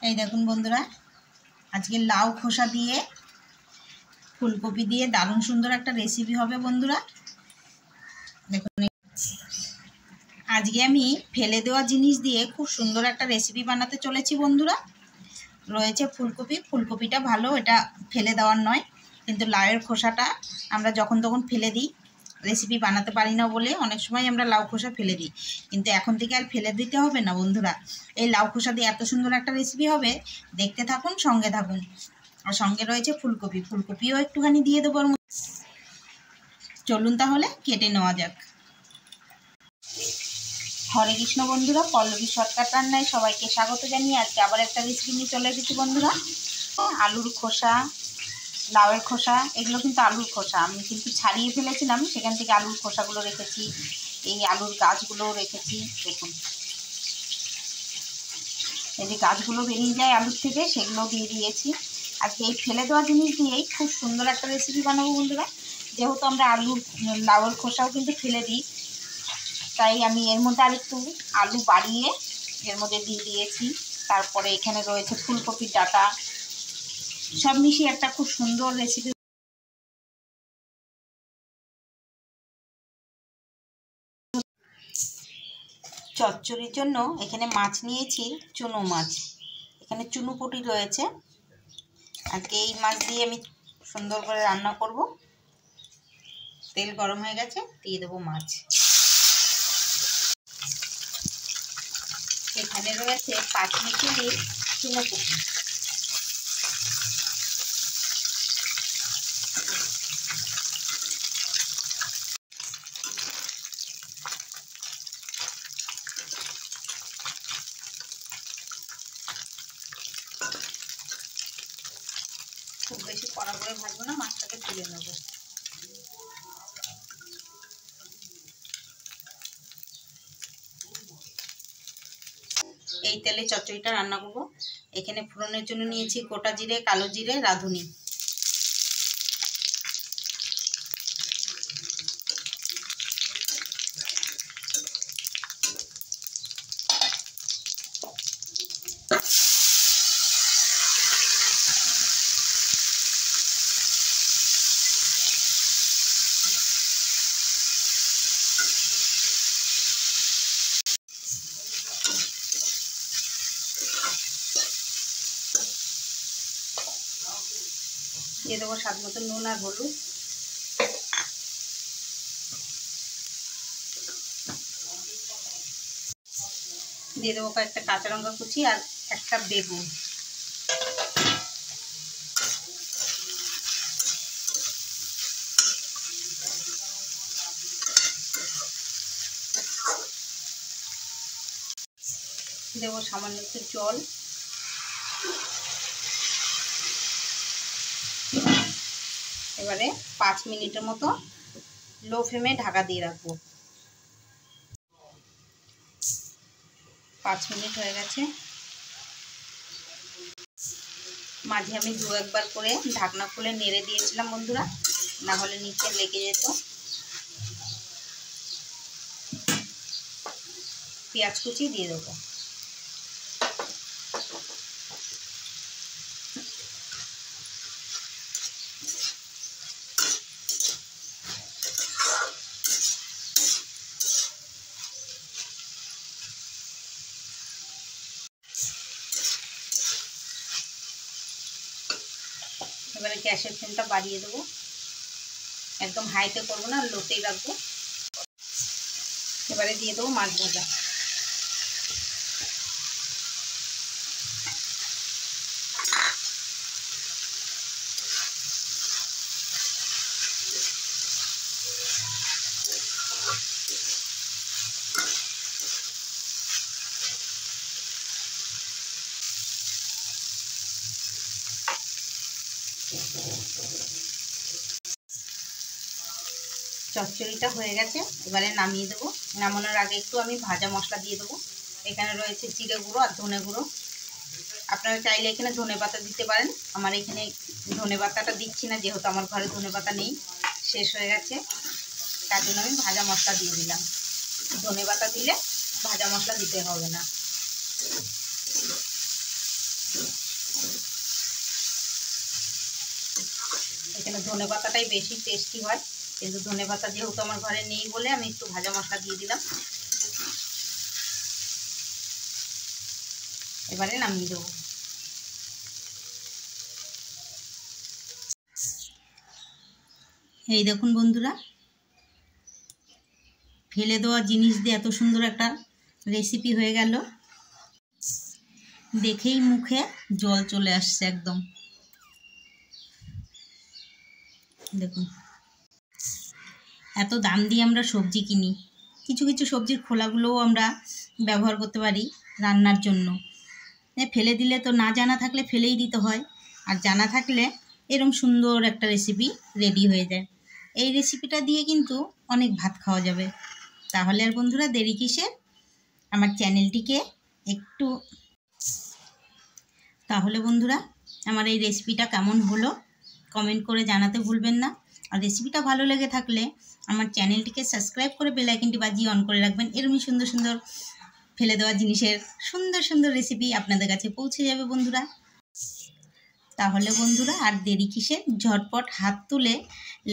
এই দেখুন বন্ধুরা, আজকে লাউ খোসা দিয়ে ফুলকপি দিয়ে দারুণ সুন্দর একটা রেসিপি হবে বন্ধুরা। দেখুন, আজকে আমি ফেলে দেওয়া জিনিস দিয়ে খুব সুন্দর একটা রেসিপি বানাতে চলেছি বন্ধুরা। রয়েছে ফুলকপি, ফুলকপিটা ভালো, এটা ফেলে দেওয়ার নয়, কিন্তু লাউয়ের খোসাটা আমরা যখন তখন ফেলে দিই, রেসিপি বানাতে পারি না বলে অনেক সময় আমরা লাউ খোসা ফেলে দিই, কিন্তু এখন থেকে আর ফেলে দিতে হবে না বন্ধুরা। এই লাউ খোসা দিয়ে এত সুন্দর একটা রেসিপি হবে, দেখতে থাকুন, সঙ্গে থাকুন। আর সঙ্গে রয়েছে ফুলকপি, ফুলকপিও একটুখানি দিয়ে দেবো। চলুন তাহলে কেটে নেওয়া যাক। হরে কৃষ্ণ বন্ধুরা, পল্লবী শর্টকাট রান্নায় সবাইকে স্বাগত জানিয়ে আজকে আবার একটা রেসিপি নিয়ে চলে এসেছি বন্ধুরা। আলুর খোসা, লাউয়ের খোসা, এগুলো কিন্তু আলুর খোসা, আমি কিন্তু ছাড়িয়ে ফেলেছিলাম, সেখান থেকে আলুর খোসাগুলো রেখেছি, এই আলুর গাছগুলোও রেখেছি। দেখুন, এই যে গাছগুলো বেরিয়ে যায় আলুর থেকে, সেগুলো দিয়ে দিয়েছি। আজকে এই ফেলে দেওয়া জিনিস দিয়েই খুব সুন্দর একটা রেসিপি বানাবো বন্ধুরা। যেহেতু আমরা লাউয়ের খোসাও কিন্তু ফেলে দিই, তাই আমি এর মধ্যে আর একটু আলু বাড়িয়ে এর মধ্যে দিয়ে দিয়েছি। তারপরে এখানে রয়েছে ফুলকপির ডাঁটা, সব মিশিয়ে একটা খুব সুন্দর রেসিপি। চচ্চড়ির জন্য এখানে মাছ নিয়েছি, চুনো মাছ, এখানে চুনোপুঁটি রয়েছে। আজকে এই মাছ দিয়ে আমি সুন্দর করে রান্না করব। তেল গরম হয়ে গেছে, দিয়ে দেবো মাছ। এখানে রয়েছে 5 মিশালির চুনোপুঁটি। খুব বেশি কড়া করে ভাজবো না, মাছটাকে তুলে নেব। এই তেলে চচ্চড়িটা রান্না করব। এখানে ফোড়নের জন্য নিয়েছি গোটা জিরে, কালো জিরে, রাঁধুনি। দিয়ে দেবো স্বাদ মতো নুন আর হলুদ। দিয়ে দেবো কয়েকটা কাঁচা লঙ্কা কুচি আর একটা বেগুন। দেবো সামান্য একটু জল। এবারে 5 মিনিটের মতো লো ফ্লেমে ঢাকা দিয়ে রাখবো। 5 মিনিট হয়ে গেছে। মাঝে আমি 2-1 বার করে ঢাকনা খুলে নেড়ে দিয়েছিলাম বন্ধুরা, না হলে নিচে লেগে যেত। পেঁয়াজ কুচি দিয়ে দেবো। এবারে গ্যাসের ফ্লেমটা বাড়িয়ে দেবো, একদম হাইতে করবো না, লোতেই রাখবো। এবারে দিয়ে দেবো মাছ ভাজা। চচ্চড়িটা হয়ে গেছে, এবারে নামিয়ে দেবো। নামানোর আগে একটু আমি ভাজা মশলা দিয়ে দেবো। এখানে রয়েছে জিরে গুঁড়ো আর ধনে গুঁড়ো। আপনারা চাইলে এখানে ধনে পাতা দিতে পারেন, আমার এখানে ধনে পাতাটা দিচ্ছি না, যেহেতু আমার ঘরে ধনে পাতা নেই, শেষ হয়ে গেছে, তার জন্য আমি ভাজা মশলা দিয়ে দিলাম। ধনে পাতা দিলে ভাজা মশলা দিতে হবে না। এখানে ধনেপাতাটাই বেশি টেস্টি হয়, কিন্তু ধনেপাতা যেহেতু আমার ঘরে নেই বলে আমি একটু ভাজা মশলা দিয়ে দিলাম। এবারে নামিয়ে দেবো। এই দেখুন বন্ধুরা, ফেলে দেওয়া জিনিস দিয়ে এত সুন্দর একটা রেসিপি হয়ে গেল। দেখেই মুখে জল চলে আসছে একদম। দেখুন, এত দাম দিয়ে আমরা সবজি কিনি, কিছু কিছু সবজির খোলাগুলোও আমরা ব্যবহার করতে পারি রান্নার জন্য। ফেলে দিলে তো, না জানা থাকলে ফেলেই দিতে হয়, আর জানা থাকলে এরকম সুন্দর একটা রেসিপি রেডি হয়ে যায়। এই রেসিপিটা দিয়ে কিন্তু অনেক ভাত খাওয়া যাবে। তাহলে আর বন্ধুরা দেরি কিসের, আমার চ্যানেলটিকে একটু, তাহলে বন্ধুরা আমার এই রেসিপিটা কেমন হলো কমেন্ট করে জানাতে ভুলবেন না। আর রেসিপিটা ভালো লেগে থাকলে আমার চ্যানেলটিকে সাবস্ক্রাইব করে বেল আইকনটি বাজিয়ে অন করে রাখবেন। এরকমই সুন্দর সুন্দর ফেলে দেওয়া জিনিসের সুন্দর সুন্দর রেসিপি আপনাদের কাছে পৌঁছে যাবে বন্ধুরা। তাহলে বন্ধুরা আর দেরি কিসের, ঝটপট হাত তুলে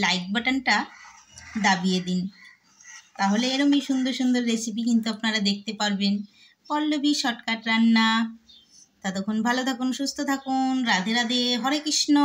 লাইক বাটনটা দাবিয়ে দিন। তাহলে এরকমই সুন্দর সুন্দর রেসিপি কিন্তু আপনারা দেখতে পারবেন। পল্লবী শর্টকাট রান্না। ততক্ষণ ভালো থাকুন, সুস্থ থাকুন। রাধে রাধে, হরে কৃষ্ণ।